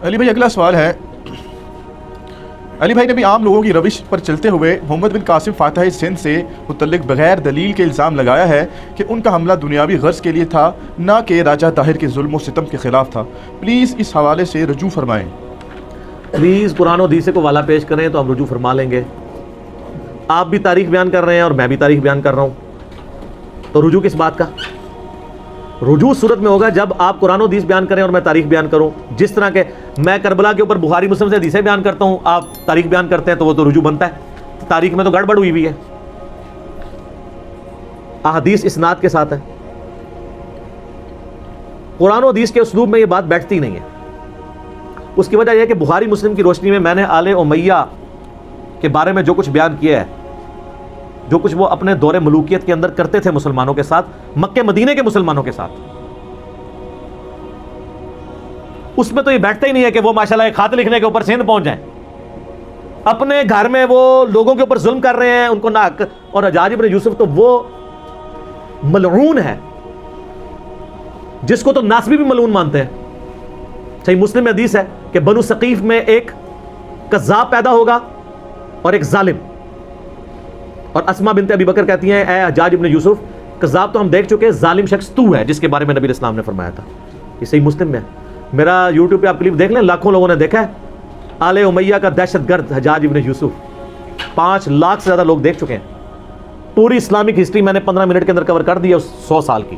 علی بھائی اگلا سوال ہے، علی بھائی نے بھی عام لوگوں کی روش پر چلتے ہوئے محمد بن قاسم فاتح سندھ سے متعلق بغیر دلیل کے الزام لگایا ہے کہ ان کا حملہ دنیاوی غرض کے لیے تھا، نہ کہ راجہ طاہر کے ظلم و ستم کے خلاف تھا۔ پلیز اس حوالے سے رجوع فرمائیں۔ پلیز قرآن و حدیث کو والا پیش کریں تو ہم رجوع فرما لیں گے۔ آپ بھی تاریخ بیان کر رہے ہیں اور میں بھی تاریخ بیان کر رہا ہوں، تو رجوع کس بات کا؟ رجوع صورت میں ہوگا جب آپ قرآن و حدیث بیان کریں اور میں تاریخ بیان کروں۔ جس طرح کہ میں کربلا کے اوپر بخاری مسلم سے حدیثیں بیان کرتا ہوں، آپ تاریخ بیان کرتے ہیں، تو وہ تو رجوع بنتا ہے۔ تاریخ میں تو گڑبڑ ہوئی ہوئی ہے، احادیث اسناد کے ساتھ ہے۔ قرآن و حدیث کے اسلوب میں یہ بات بیٹھتی نہیں ہے۔ اس کی وجہ یہ ہے کہ بخاری مسلم کی روشنی میں نے آل امیہ کے بارے میں جو کچھ بیان کیا ہے، جو کچھ وہ اپنے دور ملوکیت کے اندر کرتے تھے مسلمانوں کے ساتھ، مکہ مدینے کے مسلمانوں کے ساتھ، اس میں تو یہ بیٹھتا ہی نہیں ہے کہ وہ ماشاءاللہ ایک خط لکھنے کے اوپر سندھ پہنچ جائیں۔ اپنے گھر میں وہ لوگوں کے اوپر ظلم کر رہے ہیں، ان کو نہ حق۔ اور حجاج ابن یوسف تو وہ ملعون ہے جس کو تو ناسبی بھی ملعون مانتے ہیں۔ صحیح مسلم میں حدیث ہے کہ بنو ثقیف میں ایک کذاب پیدا ہوگا اور ایک ظالم، اور اسما بنت ابی بکر کہتی ہیں اے حجاج ابن یوسف، کذاب تو ہم دیکھ چکے، ظالم شخص تو ہے جس کے بارے میں نبی اسلام نے فرمایا تھا۔ یہ صحیح مسلم میں ہے۔ میرا یوٹیوب پہ آپ کلپ دیکھ لیں، لاکھوں لوگوں نے دیکھا ہے آل امیہ کا دہشت گرد حجاج ابن یوسف، 5 لاکھ سے زیادہ لوگ دیکھ چکے ہیں۔ پوری اسلامک ہسٹری میں نے 15 منٹ کے اندر کور کر دی ہے، 100 سال کی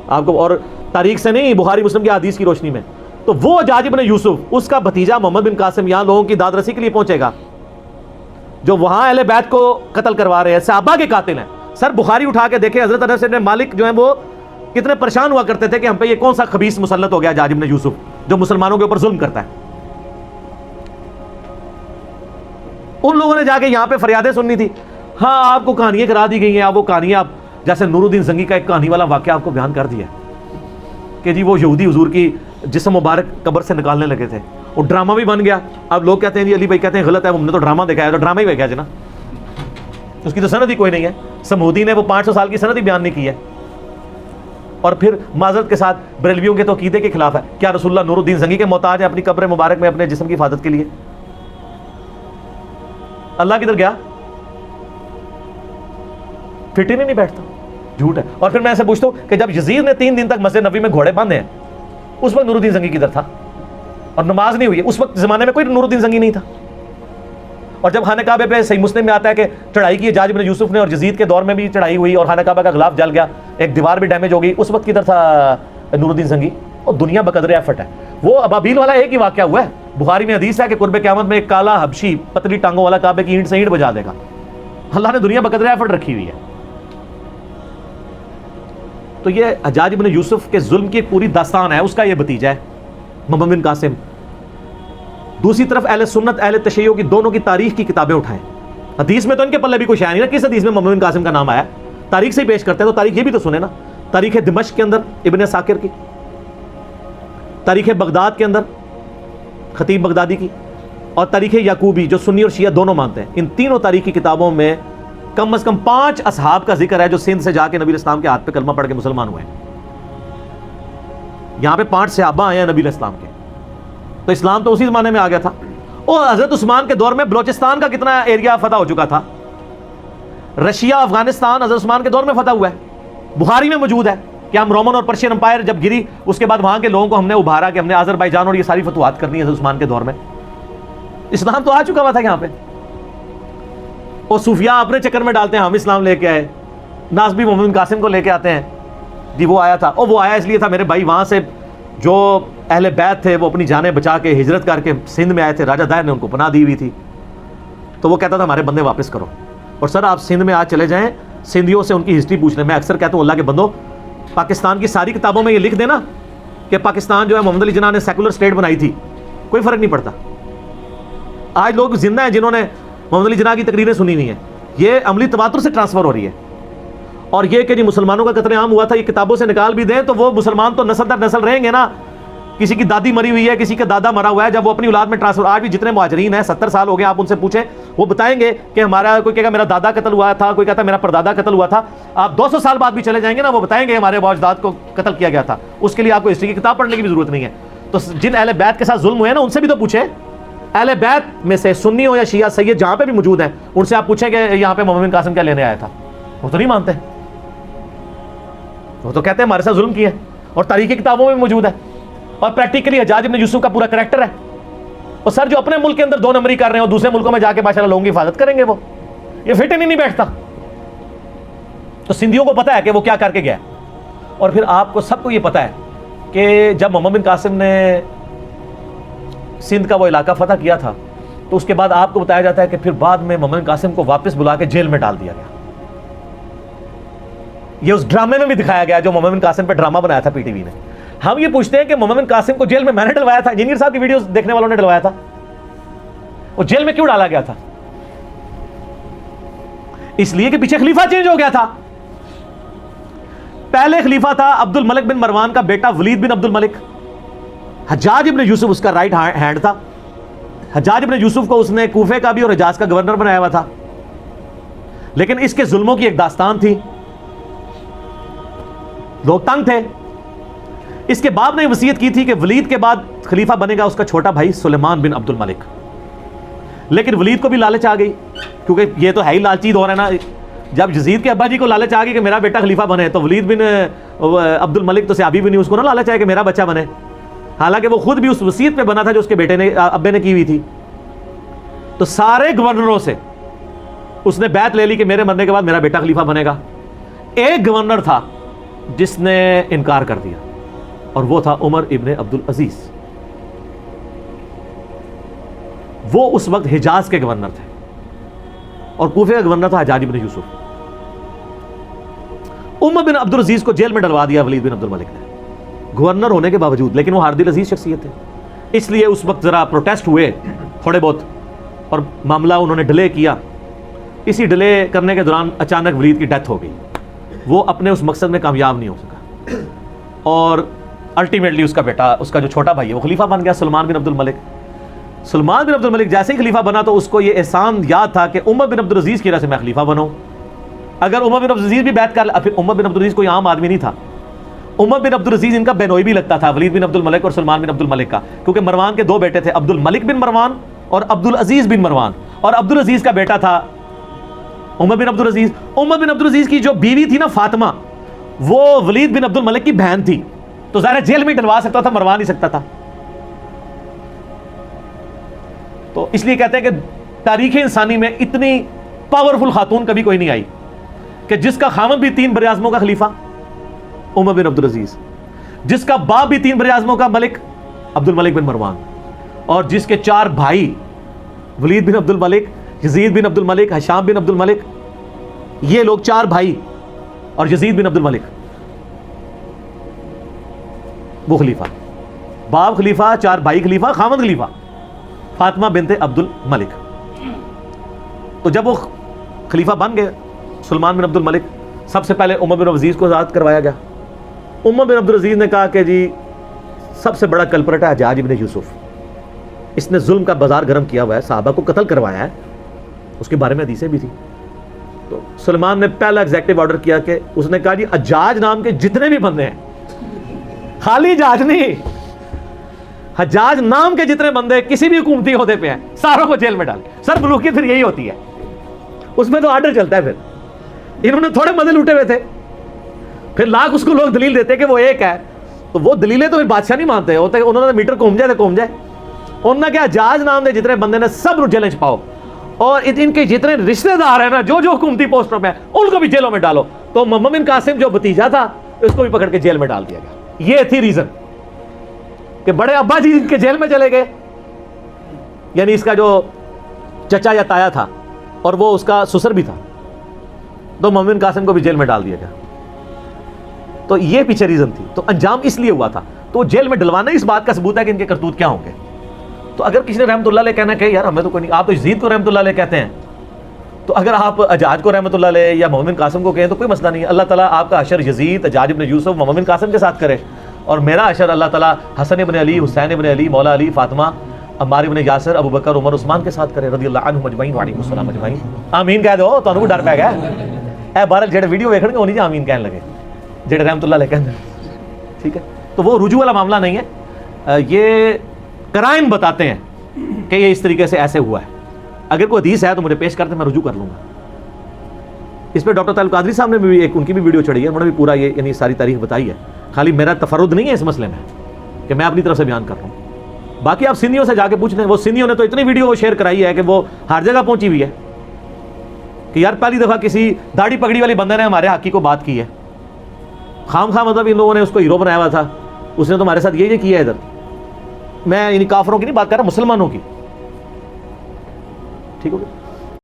آپ کو، اور تاریخ سے نہیں، بخاری مسلم کی حدیث کی روشنی میں۔ تو وہ حجاج ابن یوسف، اس کا بھتیجا محمد بن قاسم یہاں لوگوں کی داد رسی کے لیے پہنچے گا، جو وہاں اہل بیت کو قتل کروا رہے ہیں، صحابہ کے قاتل ہیں۔ سر بخاری اٹھا کے دیکھیں، حضرت انس بن مالک جو ہیں وہ کتنے پریشان ہوا کرتے تھے کہ ہم پہ یہ کون سا خبیث مسلط ہو گیا حجاج ابن یوسف جو مسلمانوں کے اوپر ظلم کرتا ہے۔ ان لوگوں نے جا کے یہاں پہ فریادیں سننی تھی۔ ہاں آپ کو کہانیاں کرا دی گئی ہیں، آپ وہ کہانیاں، آپ جیسے نور الدین زنگی کا ایک کہانی والا واقعہ آپ کو بیان کر دیا کہ جی وہ یہودی حضور کی جسم مبارک قبر سے نکالنے لگے تھے، وہ ڈرامہ بھی بن گیا۔ اب لوگ کہتے ہیں جی علی بھائی کہتے ہیں غلط ہے، ہم نے تو ڈرامہ دیکھا ہے، تو ڈرامہ ہی ہو گیا جی نا، اس کی تو سند ہی کوئی نہیں ہے۔ سمودی نے وہ 500 سال کی سند ہی بیان نہیں کی ہے، اور پھر معذرت کے ساتھ بریلویوں کے تو عقیدے کے خلاف ہے۔ کیا رسول اللہ نور الدین زنگی کے محتاج ہیں اپنی قبر مبارک میں اپنے جسم کی حفاظت کے لیے؟ اللہ کدھر گیا؟ فٹ ہی نہیں بیٹھتا، جھوٹ ہے۔ اور پھر میں ایسے پوچھتا ہوں کہ جب یزید نے 3 دن تک مسجد نبوی میں گھوڑے باندھے ہیں، اس وقت نور الدین زنگی کدھر تھا؟ اور نماز نہیں ہوئی ہے، اس وقت زمانے میں کوئی نور الدین زنگی نہیں تھا۔ اور جب خانہ کعبے پہ صحیح مسلم میں آتا ہے کہ چڑھائی کی حجاج ابن یوسف نے، اور یزید کے دور میں بھی چڑھائی ہوئی اور خانہ کعبہ کا غلاف جل گیا، ایک دیوار بھی ڈیمیج ہو گئی، اس وقت کدھر تھا نور الدین زنگی؟ اور دنیا بقدر ایفٹ ہے۔ وہ ابابیل والا ایک ہی واقعہ ہوا ہے، بخاری میں حدیث ہے کہ قرب قیامت میں ایک کالا حبشی پتلی ٹانگوں والا کعبے کی اینٹ سے اینٹ بجا دے گا۔ اللہ نے دنیا بقدر ایفٹ رکھی ہوئی ہے۔ تو یہ حجاج ابن یوسف کے ظلم کی پوری داستان ہے، اس کا یہ بھتیجا ہے محمد بن قاسم۔ دوسری طرف اہل سنت اہل تشیع کی دونوں کی تاریخ کی کتابیں اٹھائیں، حدیث میں تو ان کے پلے بھی کوئی شے نہیں نا، کس حدیث میں محمد بن قاسم کا نام آیا؟ تاریخ سے ہی پیش کرتے ہیں، تو تاریخ یہ بھی تو سنیں نا۔ تاریخ دمشق کے اندر ابن عساکر کی، تاریخ بغداد کے اندر خطیب بغدادی کی، اور تاریخ یعقوبی جو سنی اور شیعہ دونوں مانتے ہیں، ان تینوں تاریخی کتابوں میں کم از کم 5 اصحاب کا ذکر ہے جو سندھ سے جا کے نبی اسلام کے ہاتھ پہ کلمہ پڑھ کے مسلمان ہوئے ہیں۔ یہاں پہ 5 صحابہ آئے ہیں نبی اسلام کے، تو اسلام تو اسی زمانے میں آ گیا تھا۔ اور حضرت عثمان کے دور میں بلوچستان کا کتنا ایریا فتح ہو چکا تھا، رشیا افغانستان حضرت عثمان کے دور میں فتح ہوا ہے۔ بخاری میں موجود ہے کہ ہم رومن اور پرشین امپائر جب گری، اس کے بعد وہاں کے لوگوں کو ہم نے ابھارا کہ ہم نے آذربائیجان اور یہ ساری فتوحات کرنی ہے حضرت عثمان کے دور میں۔ اسلام تو آ چکا ہوا تھا یہاں پہ، اور صوفیاء اپنے چکر میں ڈالتے ہیں ہم اسلام لے کے آئے، ناسبی محمد بن قاسم کو لے کے آتے ہیں جی وہ آیا تھا، اور وہ آیا اس لیے تھا میرے بھائی، وہاں سے جو اہل بیت تھے وہ اپنی جانیں بچا کے ہجرت کر کے سندھ میں آئے تھے، راجہ دائر نے ان کو پناہ دی ہوئی تھی، تو وہ کہتا تھا ہمارے بندے واپس کرو۔ اور سر آپ سندھ میں آج چلے جائیں، سندھیوں سے ان کی ہسٹری پوچھ لیں۔ میں اکثر کہتا ہوں اللہ کے بندو، پاکستان کی ساری کتابوں میں یہ لکھ دینا کہ پاکستان جو ہے محمد علی جناح نے سیکولر اسٹیٹ بنائی تھی، کوئی فرق نہیں پڑتا۔ آج لوگ زندہ ہیں جنہوں نے محمد علی جناح کی تقریریں سنی ہوئی ہیں، یہ عملی تواتر سے ٹرانسفر ہو رہی ہے۔ اور یہ کہ جی مسلمانوں کا قتل عام ہوا تھا، یہ کتابوں سے نکال بھی دیں تو وہ مسلمان تو نسل در نسل رہیں گے نا۔ کسی کی دادی مری ہوئی ہے، کسی کا دادا مرا ہوا ہے، جب وہ اپنی اولاد میں ٹرانسفر، آج بھی جتنے مہاجرین ہیں 70 سال ہو گئے، آپ ان سے پوچھیں وہ بتائیں گے کہ ہمارا، کوئی کہے گا میرا دادا قتل ہوا تھا، کوئی کہتا ہے میرا پردادا قتل ہوا تھا۔ آپ 200 سال بعد بھی چلے جائیں گے نا، وہ بتائیں گے ہمارے اجداد کو قتل کیا گیا تھا۔ اس کے لیے آپ کو ہسٹری کی کتاب پڑھنے کی بھی ضرورت نہیں ہے۔ تو جن اہل بیت کے ساتھ ظلم ہوئے ہیں نا ان سے بھی تو پوچھیں. اہل بیت میں سے سنی ہو یا شیعہ سید جہاں پہ بھی موجود ہیں ان سے آپ پوچھیں کہ یہاں پہ محمد بن قاسم کیا لینے آیا تھا, وہ تو نہیں مانتے. وہ تو کہتے ہیں ہمارے ساتھ ظلم کیا ہے, اور تاریخی کتابوں میں موجود ہے, اور پریکٹیکلی حجاج ابن یوسف کا پورا کریکٹر ہے. اور سر جو اپنے ملک کے اندر 2 نمبری کر رہے ہیں اور دوسرے ملکوں میں جا کے ماشاءاللہ لوگوں کی حفاظت کریں گے, وہ یہ فٹ نہیں بیٹھتا. تو سندھیوں کو پتا ہے کہ وہ کیا کر کے گیا. اور پھر آپ کو سب کو یہ پتا ہے کہ جب محمد بن قاسم نے سندھ کا وہ علاقہ فتح کیا تھا تو اس کے بعد آپ کو بتایا جاتا ہے کہ پھر بعد میں محمد بن قاسم کو واپس بلا کے جیل میں ڈال دیا گیا. یہ اس ڈرامے میں بھی دکھایا گیا جو محمد بن قاسم پہ ڈرامہ بنایا تھا پی ٹی وی نے. ہم یہ پوچھتے ہیں کہ محمد بن قاسم کو جیل میں نے ڈلوایا تھا, انجینئر صاحب کی ویڈیوز دیکھنے والوں نے ڈلوایا تھا, وہ جیل میں کیوں ڈالا گیا تھا؟ اس لیے کہ پیچھے خلیفہ چینج ہو گیا تھا. پہلے خلیفہ تھا عبد الملک بن مروان کا بیٹا ولید بن عبد الملک. حجاج ابن یوسف اس کا رائٹ ہینڈ تھا. حجاج ابن یوسف کو اس نے کوفے کا بھی اور حجاز کا گورنر بنایا ہوا تھا. لیکن اس کے ظلموں کی ایک داستان تھی, لوگ تنگ تھے. اس کے باپ نے وصیت کی تھی کہ ولید کے بعد خلیفہ بنے گا اس کا چھوٹا بھائی سلیمان بن عبد الملک. لیکن ولید کو بھی لالچ آ گئی, کیونکہ یہ تو ہے ہی لالچی دور ہے نا. جب یزید کے ابا جی کو لالچ آ گئی کہ میرا بیٹا خلیفہ بنے, تو ولید بن عبد الملک تو صحابی بھی نہیں, اس کو نہ لالچ آئے کہ میرا بچہ بنے. حالانکہ وہ خود بھی اس وصیت پہ بنا تھا جو اس کے بیٹے نے ابے نے کی ہوئی تھی. تو سارے گورنروں سے اس نے بیعت لے لی کہ میرے مرنے کے بعد میرا بیٹا خلیفہ بنے گا. ایک گورنر تھا جس نے انکار کر دیا, اور وہ تھا عمر ابن عبد العزیز. وہ اس وقت حجاز کے گورنر تھے اور کوفے کا گورنر تھا حجاج ابن یوسف. عمر بن عبد العزیز کو جیل میں ڈلوا دیا ولید بن عبد الملک نے, گورنر ہونے کے باوجود. لیکن وہ ہار دل عزیز شخصیت تھے, اس لیے اس وقت ذرا پروٹیسٹ ہوئے تھوڑے بہت, اور معاملہ انہوں نے ڈیلے کیا. اسی ڈیلے کرنے کے دوران اچانک ولید کی ڈیتھ ہو گئی. وہ اپنے اس مقصد میں کامیاب نہیں ہو سکا, اور الٹیمیٹلی اس کا بیٹا, اس کا جو چھوٹا بھائی ہے, وہ خلیفہ بن گیا, سلمان بن عبد الملک. سلمان بن عبد الملک جیسے ہی خلیفہ بنا تو اس کو یہ احسان یاد تھا کہ عمر بن عبد العزیز کی وجہ سے میں خلیفہ بناؤں. اگر عمر بن عبد العزیز بھی بیعت کر لے, پھر عمر بن عبد العزیز کوئی عام آدمی نہیں تھا. عمر بن عبد العزیز ان کا بینوئی بھی لگتا تھا, ولید بن عبد الملک اور سلمان بن عبد الملک کا, کیونکہ مروان کے 2 بیٹے تھے, عبد الملک بن مروان اور عبد العزیز بن مروان. اور عبد العزیز کا بیٹا تھا عمر بن عبد العزیز. عمر بن عبد العزیز کی جو بیوی تھی نا فاطمہ, وہ ولید بن عبد الملک کی بہن تھی. تو ظاہر جیل میں ڈلوا سکتا تھا, مروا نہیں سکتا تھا. تو اس لیے کہتے ہیں کہ تاریخ انسانی میں اتنی پاورفل خاتون کبھی کوئی نہیں آئی کہ جس کا خامد بھی 3 براعظموں کا خلیفہ عمر بن عبد العزیز, جس کا باپ بھی 3 براعظموں کا ملک عبد الملک بن مروان, اور جس کے 4 بھائی ولید بن عبد الملک, یزید بن عبد الملک, ہشام بن عبد الملک, یہ لوگ 4 بھائی, اور یزید بن عبد الملک وہ خلیفہ. باپ خلیفہ, 4 بھائی خلیفہ, خامد خلیفہ فاطمہ بنت عبد الملک. تو جب وہ خلیفہ بن گئے سلمان بن عبد الملک, سب سے پہلے عمر بن عبد العزیز کو آزاد کروایا گیا. عمر بن عبد العزیز نے کہا کہ جی سب سے بڑا کلپرٹ ہے حجاج ابن یوسف, اس نے ظلم کا بازار گرم کیا ہوا ہے, صحابہ کو قتل کروایا ہے, اس کے بارے میں حدیثیں بھی تھی. تو سلمان نے پہلا ایگزیکٹو آرڈر کیا کہ اس نے کہا جی حجاج نام کے جتنے بھی بندے ہیں, خالی حجاج نہیں, حجاج نام کے جتنے بندے کسی بھی حکومتی عہدے پہ ہیں ساروں کو جیل میں ڈال. سر ملوکیت پھر یہی ہوتی ہے, اس میں تو آرڈر چلتا ہے. پھر انہوں نے تھوڑے مزے لوٹے ہوئے تھے, پھر لاکھ اس کو لوگ دلیل دیتے کہ وہ ایک ہے, تو وہ دلیلیں تو پھر بادشاہ نہیں مانتے ہوتے, انہوں نے میٹر کوم جائے تو کوم جائے. انہوں نے کیا حجاج نام دے جتنے بندے نے سب جیلیں چھپاؤ, اور ان کے جتنے رشتہ دار ہیں نا جو حکومتی پوسٹوں میں ان کو بھی جیلوں میں ڈالو. تو محمد بن قاسم جو بھتیجا تھا اس کو بھی پکڑ کے جیل میں ڈال دیا گیا. یہ تھی ریزن کہ بڑے ابا جی کے جیل میں چلے گئے, یعنی اس کا جو چچا یا تایا تھا اور وہ اس کا سسر بھی تھا, تو محمد بن قاسم کو بھی جیل میں ڈال دیا گیا. تو یہ پیچھے ریزن تھی. تو انجام اس لیے ہوا تھا. تو جیل میں ڈلوانا اس بات کا ثبوت ہے کہ ان کے کرتوت کیا ہوں گے. تو اگر کسی نے رحمۃ اللہ علیہ کہنا کہ یار ہمیں تو کوئی نہیں, آپ تو یزید کو رحمۃ اللہ علیہ کہتے ہیں, تو اگر آپ حجاج کو رحمۃ اللہ علیہ یا محمد بن قاسم کو کہیں تو کوئی مسئلہ نہیں ہے. اللہ تعالیٰ آپ کا حشر یزید, حجاج ابن یوسف, محمد بن قاسم کے ساتھ کرے, اور میرا حشر اللہ تعالیٰ حسن ابن علی, حسین ابن علی, مولا علی, فاطمہ, عمار ابن یاسر, ابو بکر, عمر, عثمان کے ساتھ کرے رضی اللہ عنہم اجمعین وعلیکم السلام اجمعین. آمین کہہ دو, تانوں کو ڈر پੈ گیا اے بہرحال جڑے ویڈیو ویکھن گے انہیں آمین کہنے لگے جڑے رحمۃ اللہ علیہ کہندے, ٹھیک ہے. تو وہ رجوع والا معاملہ نہیں ہے. یہ کرائم بتاتے ہیں کہ یہ اس طریقے سے ایسے ہوا ہے. اگر کوئی حدیث ہے تو مجھے پیش کرتے، میں رجوع کر لوں گا. اس پہ ڈاکٹر طالب قادری صاحب نے بھی ان کی بھی ویڈیو چڑھی ہے، انہوں نے بھی پورا یہ یعنی ساری تاریخ بتائی ہے. خالی میرا تفرد نہیں ہے اس مسئلے میں کہ میں اپنی طرف سے بیان کر رہا ہوں. باقی آپ سندھیوں سے جا کے پوچھ لیں، وہ سندھیوں نے تو اتنی ویڈیو شیئر کرائی ہے کہ وہ ہر جگہ پہنچی ہوئی ہے کہ یار پہلی دفعہ کسی داڑھی پگڑی والے بندے نے ہمارے حقی کو بات کی ہے. خام خواہ مطلب ان لوگوں نے اس کو ہیرو بنایا ہوا تھا، اس نے تو ہمارے ساتھ یہ کیا ہے. ادھر میں یعنی کافروں کی نہیں بات کر رہا، مسلمانوں کی. ٹھیک ہو گیا.